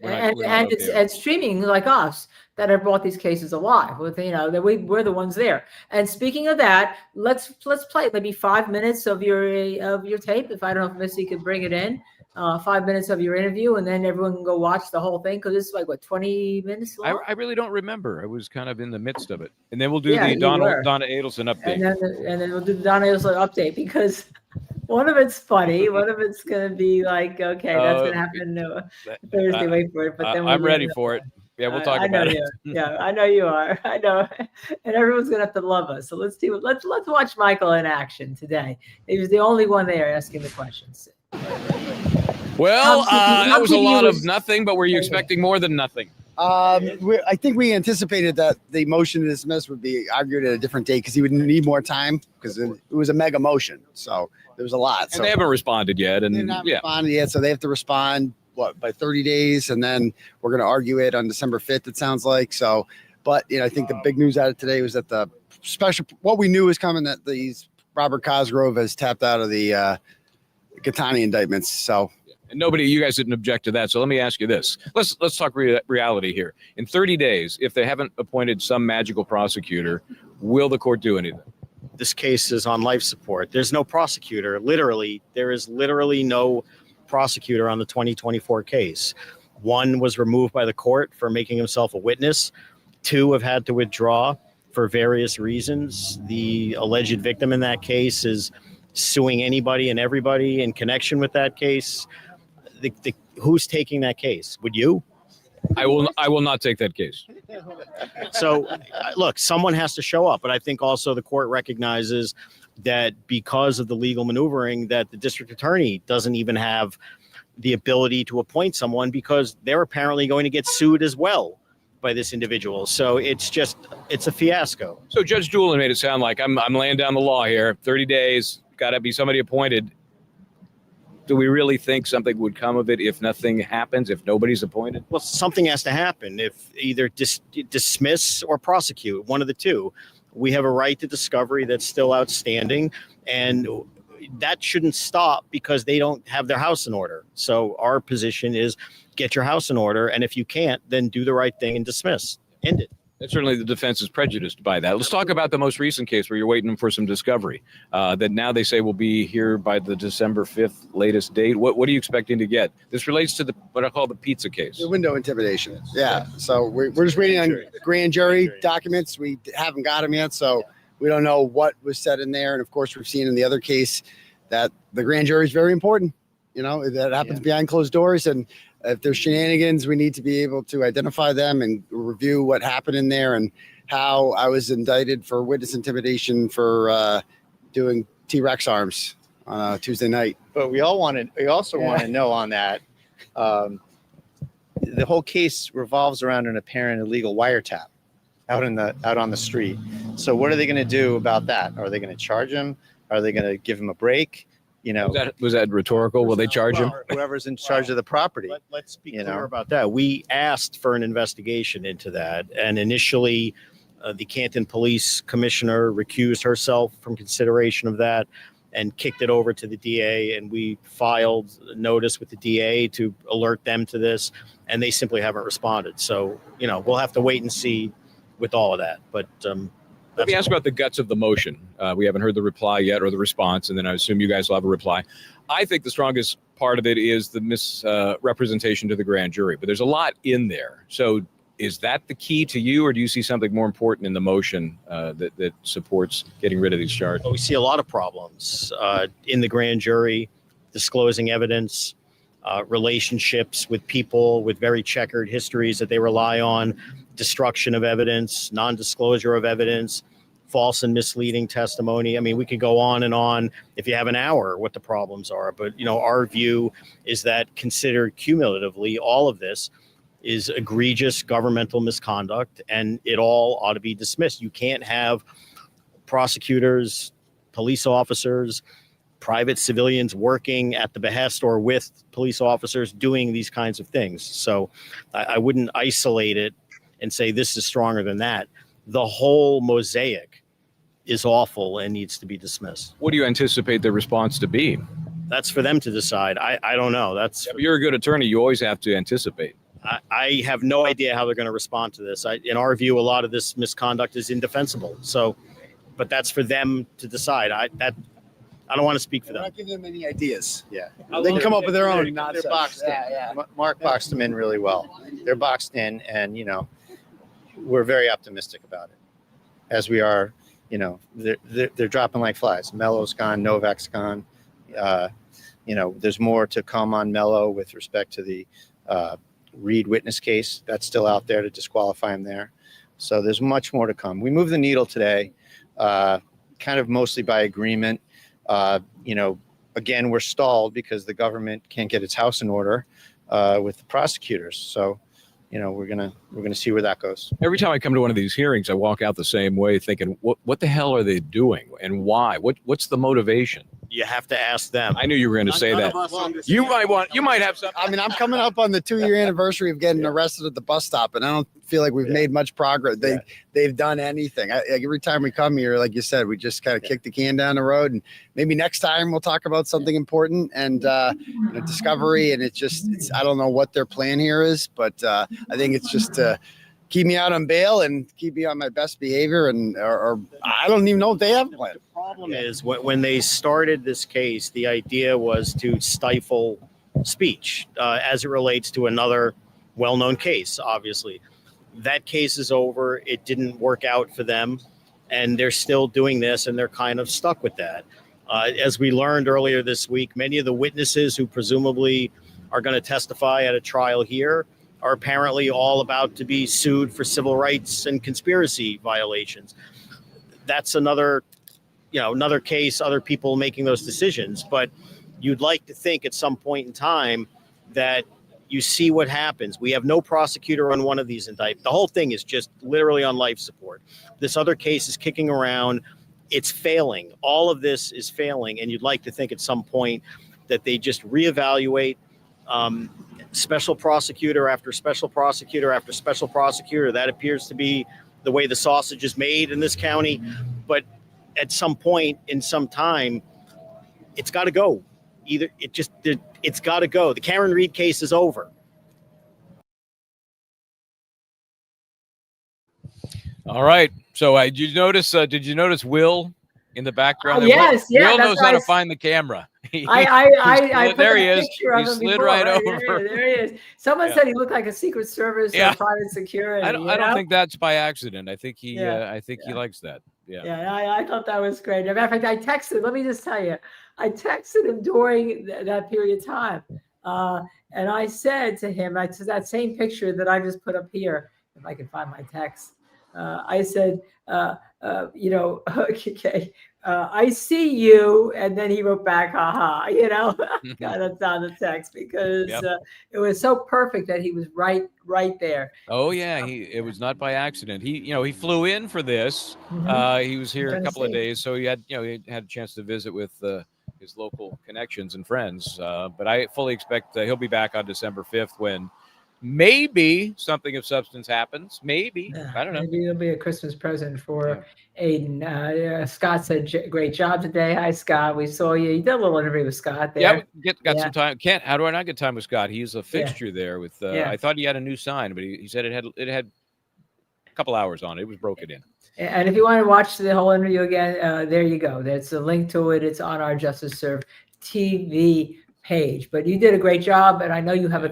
And streaming like us that have brought these cases alive with that we're the ones there. And speaking of that, let's play maybe 5 minutes of your tape. If I don't know if Missy could bring it in, 5 minutes of your interview, and then everyone can go watch the whole thing because it's like 20 minutes long? I really don't remember. I was kind of in the midst of it, and then we'll do the Donna Adelson update, and then we'll do the Donna Adelson update because one of it's funny, one of it's going to be like, okay, that's going to happen Thursday. Wait for it, but then I'm ready for it. Yeah, we'll talk about it. Yeah, I know you are. I know, and everyone's going to have to love us. So let's watch Michael in action today. He was the only one there asking the questions. Well, that was a lot of nothing, but were you expecting more than nothing? I think we anticipated that the motion to dismiss would be argued at a different date because he would need more time because it was a mega motion. So there was a lot. And they haven't responded yet. And they're not responded yet, so they have to respond by 30 days, and then we're going to argue it on December 5th. It sounds like so. But I think the big news out of today was that the special, what we knew was coming, that these Robert Cosgrove has tapped out of the Gattani indictments. So. And you guys didn't object to that. So let me ask you this. Let's talk reality here. In 30 days, if they haven't appointed some magical prosecutor, will the court do anything? This case is on life support. There's no prosecutor. There is literally no prosecutor on the 2024 case. One was removed by the court for making himself a witness. Two have had to withdraw for various reasons. The alleged victim in that case is suing anybody and everybody in connection with that case. Who's taking that case? Would you? I will not take that case. So, look, someone has to show up. But I think also the court recognizes that because of the legal maneuvering, that the district attorney doesn't even have the ability to appoint someone because they're apparently going to get sued as well by this individual. So it's a fiasco. So Judge Doolin made it sound like I'm laying down the law here. 30 days, got to be somebody appointed. Do we really think something would come of it if nothing happens, if nobody's appointed? Well, something has to happen. If either dismiss or prosecute, one of the two. We have a right to discovery that's still outstanding, and that shouldn't stop because they don't have their house in order. So our position is get your house in order, and if you can't, then do the right thing and dismiss. End it. And certainly the defense is prejudiced by that. Let's talk about the most recent case where you're waiting for some discovery that now they say will be here by the December 5th latest date. What are you expecting to get? This relates to what I call the pizza case. The window intimidation. Yeah. So we're just waiting on grand jury documents. We haven't got them yet, so we don't know what was said in there. And of course, we've seen in the other case that the grand jury is very important. That happens behind closed doors, and if there's shenanigans, we need to be able to identify them and review what happened in there. And how I was indicted for witness intimidation for doing T-Rex arms on a Tuesday night. But we also want to know on that, the whole case revolves around an apparent illegal wiretap out on the street. So what are they going to do about that? Are they going to charge him? Are they going to give him a break? Was that rhetorical? Will they charge him? Whoever's in charge of the property. Let's be clear about that. We asked for an investigation into that, and initially, the Canton Police Commissioner recused herself from consideration of that and kicked it over to the DA, and we filed a notice with the DA to alert them to this, and they simply haven't responded. So, we'll have to wait and see with all of that. But let me ask about the guts of the motion. We haven't heard the reply yet or the response, and then I assume you guys will have a reply. I think the strongest part of it is the misrepresentation to the grand jury, but there's a lot in there. So is that the key to you, or do you see something more important in the motion that supports getting rid of these charges? We see a lot of problems in the grand jury, disclosing evidence, relationships with people with very checkered histories that they rely on, destruction of evidence, non-disclosure of evidence, false and misleading testimony. I mean, we could go on and on if you have an hour what the problems are. But, our view is that considered cumulatively, all of this is egregious governmental misconduct, and it all ought to be dismissed. You can't have prosecutors, police officers, private civilians working at the behest or with police officers doing these kinds of things. So I wouldn't isolate it and say this is stronger than that. The whole mosaic is awful and needs to be dismissed. What do you anticipate the response to be? That's for them to decide. I don't know. You're a good attorney. You always have to anticipate. I have no idea how they're going to respond to this. In our view, a lot of this misconduct is indefensible. So, but that's for them to decide. I don't want to speak for them. I'm not giving them any ideas. Yeah. They can come up with their own They're nonsense. boxed in. Yeah. Mark boxed them in really well. They're boxed in, and we're very optimistic about it, as we are. They're dropping like flies. Mello's gone. Novak's gone. There's more to come on Mello with respect to the Reed witness case. That's still out there to disqualify him there. So there's much more to come. We moved the needle today, kind of mostly by agreement. Again, we're stalled because the government can't get its house in order with the prosecutors. So, we're gonna see where that goes. Every time I come to one of these hearings, I walk out the same way, thinking, "What the hell are they doing, and why? What's the motivation?" You have to ask them. I knew you were going to say that. You might have something. I mean, I'm coming up on the 2-year anniversary of getting arrested at the bus stop, and I don't feel like we've made much progress. They've done anything. Every time we come here, like you said, we just kind of kick the can down the road, and maybe next time we'll talk about something important and discovery. And I don't know what their plan here is, but I think it's just to keep me out on bail and keep me on my best behavior, or I don't even know if they have a plan. The problem is when they started this case, the idea was to stifle speech as it relates to another well-known case. Obviously, that case is over. It didn't work out for them, and they're still doing this, and they're kind of stuck with that. As we learned earlier this week, many of the witnesses who presumably are going to testify at a trial here are apparently all about to be sued for civil rights and conspiracy violations. That's another case, other people making those decisions. But you'd like to think at some point in time that you see what happens. We have no prosecutor on one of these indictments. The whole thing is just literally on life support. This other case is kicking around. It's failing. All of this is failing. And you'd like to think at some point that they just reevaluate special prosecutor after special prosecutor after special prosecutor. That appears to be the way the sausage is made in this county. But at some point in some time, it's got to go. It's got to go. The Karen Reed case is over. All right. So did you notice Will in the background? There? Yes. Will knows how to find the camera. I put there a he is. picture of He him slid before. right over. There he is. Someone said he looked like a Secret Service or private security. I don't think that's by accident. I think he likes that. Yeah, I thought that was great. As a matter of fact, I texted. Let me just tell you, I texted him during that period of time, and I said to him, that same picture that I just put up here, if I can find my text. I said, you know, okay, I see you. And then he wrote back, haha, you know, God, that's on the text because Yep. it was so perfect that he was right there. Oh yeah, it was not by accident. He flew in for this. Mhm. He was here a couple of Tennessee. days, so he had a chance to visit with his local connections and friends. But I fully expect he'll be back on December 5th when maybe something of substance happens. Maybe, Yeah, I don't know. maybe it'll be a Christmas present for Aidan. Scott said, great job today. Hi, Scott. We saw you. You did a little interview with Scott there. Yeah, we got Yeah. some time. How do I not get time with Scott? He's a Yeah. fixture there with Yeah. I thought he had a new sign, but he said it had a couple hours on it. It was broken in. And if you want to watch the whole interview again, there you go. There's a link to it. It's on our Justice Served TV page. But you did a great job, and I know you have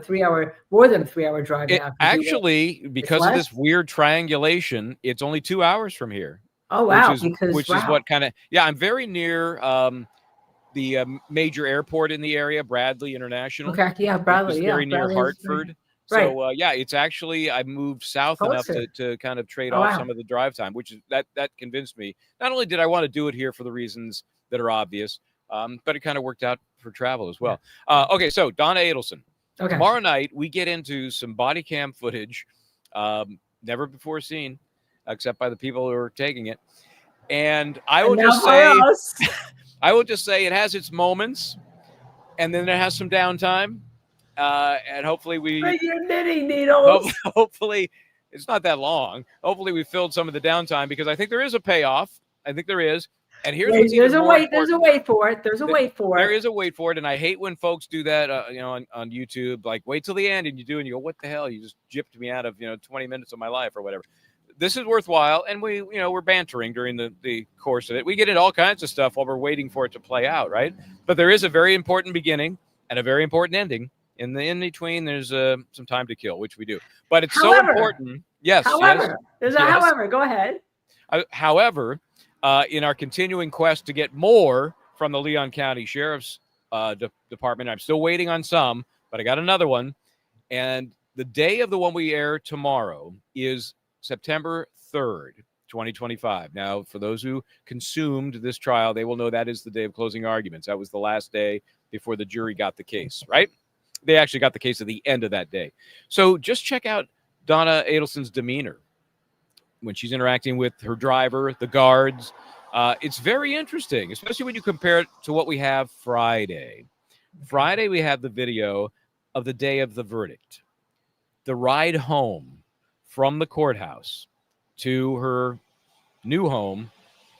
more than a 3-hour drive now. Actually, because of this weird triangulation, it's only 2 hours from here. Oh wow! Which is what kind of I'm very near the major airport in the area, Bradley International. Okay, yeah, Bradley, which is very near Hartford. Right. So it's actually I moved south enough to kind of trade off some of the drive time, which is that convinced me. Not only did I want to do it here for the reasons that are obvious, but it kind of worked out for travel as well. Okay, so Donna Adelson. Okay. Tomorrow night we get into some body cam footage, never before seen, except by the people who are taking it. And I will just say it has its moments, and then it has some downtime. And hopefully your knitting needles. Hopefully it's not that long. Hopefully we filled some of the downtime because I think there is a payoff. I think there is. And here's what's there's a wait for it. There is a wait for it. And I hate when folks do that, on YouTube, like wait till the end and you go, what the hell? You just gypped me out of, 20 minutes of my life or whatever. This is worthwhile. And we're bantering during the course of it. We get into all kinds of stuff while we're waiting for it to play out. Right. But there is a very important beginning and a very important ending. In the in-between, there's some time to kill, which we do. But it's so important. Yes. There's a however. Go ahead. However, in our continuing quest to get more from the Leon County Sheriff's Department, I'm still waiting on some, but I got another one. And the day of the one we air tomorrow is September 3rd, 2025. Now, for those who consumed this trial, they will know that is the day of closing arguments. That was the last day before the jury got the case, right? They actually got the case at the end of that day. So just check out Donna Adelson's demeanor when she's interacting with her driver, the guards. It's very interesting, especially when you compare it to what we have Friday. Friday, we have the video of the day of the verdict, the ride home from the courthouse to her new home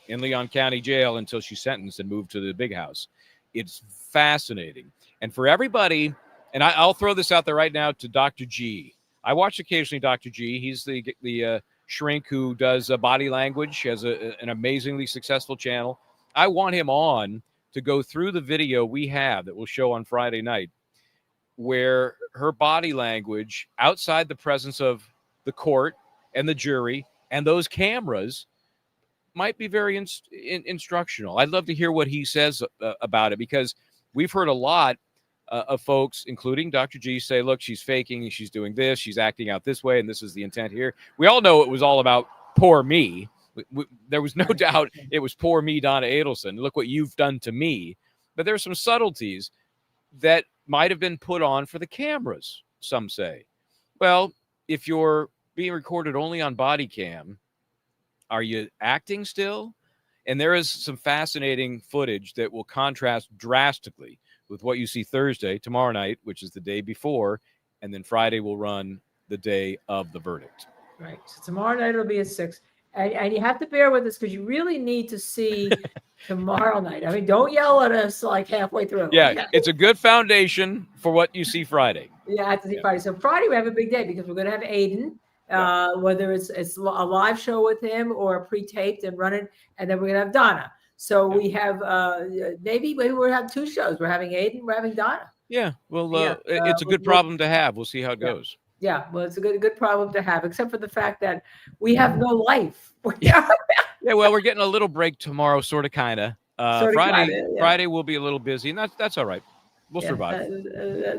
in Leon County Jail until she's sentenced and moved to the big house. It's fascinating. And for everybody, and I'll throw this out there right now to Dr. G. I watch occasionally Dr. G. He's the shrink who does body language. He has an amazingly successful channel. I want him on to go through the video we have that we'll show on Friday night, where her body language outside the presence of the court and the jury and those cameras might be very instructional. I'd love to hear what he says about it, because we've heard a lot of folks, including Dr. G, say, look, she's faking, she's doing this, she's acting out this way, and this is the intent here. We all know it was all about poor me. There was no doubt it was poor me, Donna Adelson. Look what you've done to me. But there's some subtleties that might have been put on for the cameras, some say. Well, if you're being recorded only on body cam, are you acting still? And there is some fascinating footage that will contrast drastically with what you see Thursday, tomorrow night, which is the day before, and then Friday will run the day of the verdict. Right. So tomorrow night it'll be at 6. And you have to bear with us because you really need to see tomorrow night. I mean, don't yell at us like halfway through. Yeah, it's a good foundation for what you see Friday. Yeah, I have to see Friday. So Friday we have a big day because we're going to have Aidan, whether it's a live show with him or pre-taped and run it, and then we're going to have Donna. So we have maybe we'll have 2 shows. We're having Aidan, we're having Donna. Yeah, well, it's a good problem to have. We'll see how it goes. Yeah, well, it's a good problem to have, except for the fact that we have no life. Yeah, well, we're getting a little break tomorrow, sort of, kind of. Friday will be a little busy, and that's all right. We'll survive.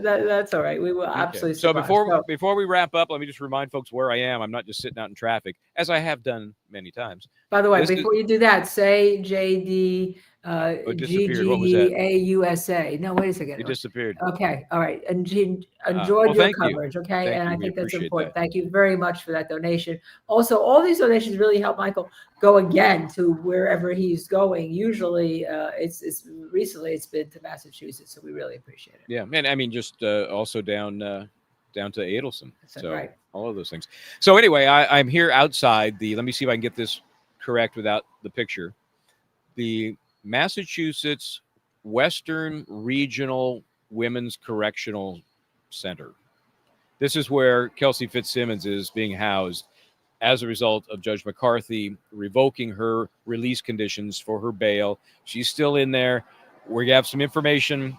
That's all right. We will absolutely survive. So before we wrap up, let me just remind folks where I am. I'm not just sitting out in traffic. as I have done many times. By the way, This is- before you do that, say JD it disappeared. What was that? GGAUSA. No, wait a second. It disappeared. Okay, all right. And enjoyed well, your thank you. coverage, okay? Thank and you. I We think that's appreciate important. that. Thank you very much for that donation. Also, all these donations really help Michael go again to wherever he's going. Usually, it's recently it's been to Massachusetts, so we really appreciate it. Yeah, and I mean, just also down to Adelson. That's So right. all of those things. So anyway, I'm here outside the. Let me see if I can get this correct without the picture. The Massachusetts Western Regional Women's Correctional Center. This is where Kelsey Fitzsimmons is being housed as a result of Judge McCarthy revoking her release conditions for her bail. She's still in there. We have some information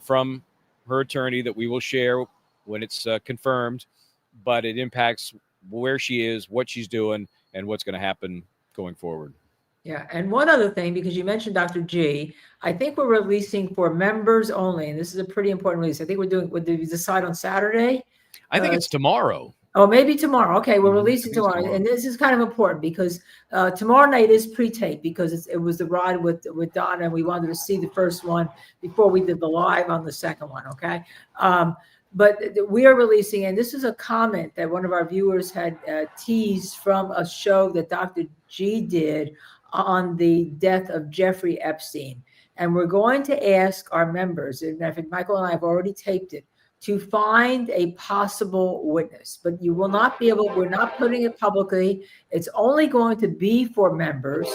from her attorney that we will share when it's confirmed, but it impacts where she is, what she's doing, and what's going to happen going forward. Yeah, and one other thing, because you mentioned Dr. G, I think we're releasing for members only, and this is a pretty important release. I think would we decide on Saturday? I think it's tomorrow. Oh, maybe tomorrow. Okay, we're Mhm, releasing I think it's tomorrow. tomorrow. And this is kind of important because tomorrow night is pre-tape because it was the ride with Donna, and we wanted to see the first one before we did the live on the second one, okay? But we are releasing, and this is a comment that one of our viewers had teased from a show that Dr. G did on the death of Jeffrey Epstein. And we're going to ask our members, and I think Michael and I have already taped it, to find a possible witness. But you will not be able, we're not putting it publicly. It's only going to be for members.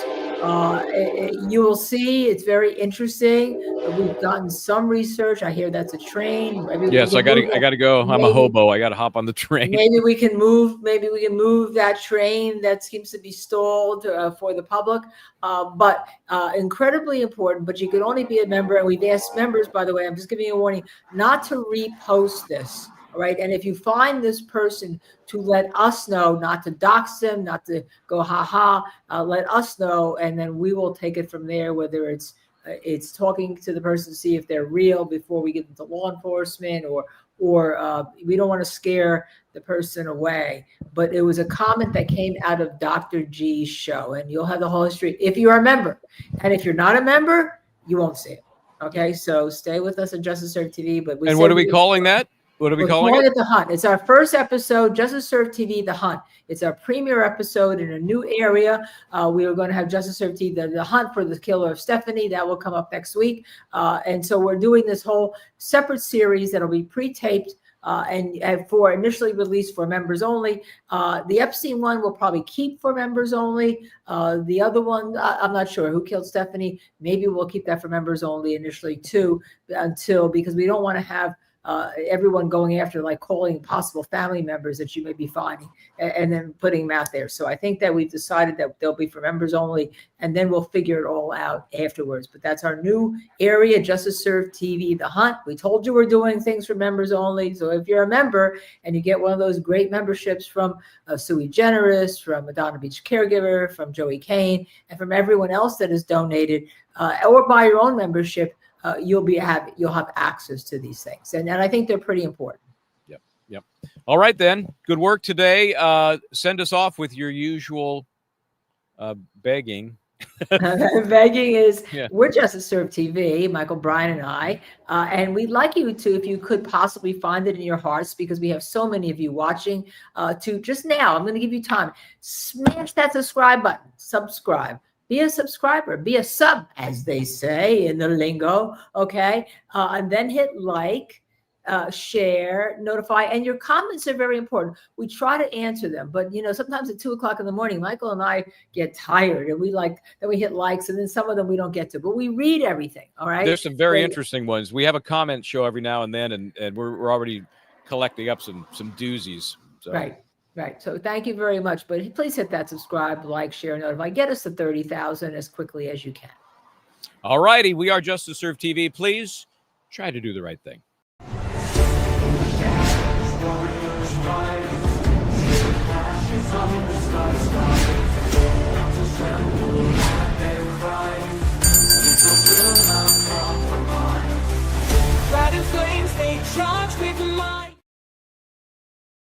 You will see, it's very interesting. We've gotten some research. I hear that's a train. Maybe Yes, I got to go. I'm a hobo. I got to hop on the train. Maybe we can move that train that seems to be stalled for the public. But incredibly important, but you can only be a member. And we've asked members, by the way, I'm just giving you a warning, not to repost this. All right. And if you find this person, to let us know, not to dox them, not to go, let us know. And then we will take it from there, whether it's talking to the person to see if they're real before we get into law enforcement, or we don't want to scare the person away. But it was a comment that came out of Dr. G's show, and you'll have the whole history if you're a member. And if you're not a member, you won't see it. Okay, so stay with us at Justice Served TV. But what are we calling that? What are we calling it? The Hunt. It's our first episode, Justice Served TV, The Hunt. It's our premiere episode in a new area. We are going to have Justice Served TV, the Hunt for the killer of Stephanie. That will come up next week. And so we're doing this whole separate series that'll be pre-taped and for initially released for members only. The Epstein one will probably keep for members only. The other one, I'm not sure who killed Stephanie. Maybe we'll keep that for members only initially too, because we don't want to have everyone going after, like calling possible family members that you may be finding and then putting them out there. So I think that we've decided that they'll be for members only, and then we'll figure it all out afterwards. But that's our new area, Justice Served TV, The Hunt. We told you we're doing things for members only. So if you're a member and you get one of those great memberships from Sui Generis, from Madonna Beach Caregiver, from Joey Kane, and from everyone else that has donated, or by your own membership, you'll have access to these things, and I think they're pretty important. Yep. All right, then. Good work today. Send us off with your usual begging. Begging is, Yeah. We're Justice Served TV, Michael, Brian, and I, and we'd like you to, if you could possibly find it in your hearts, because we have so many of you watching, to just now, I'm going to give you time, smash that subscribe button, subscribe. Be a subscriber, be a sub, as they say in the lingo, okay? And then hit like, share, notify, and your comments are very important. We try to answer them, but sometimes at 2:00 in the morning, Michael and I get tired, and then we hit likes, and then some of them we don't get to, but we read everything, all right? There's some very interesting ones. We have a comment show every now and then, and we're already collecting up some doozies. So. Right. So thank you very much. But please hit that subscribe, like, share, notify. Get us to 30,000 as quickly as you can. All righty. We are Justice Served TV. Please try to do the right thing. Riding flames, they charge with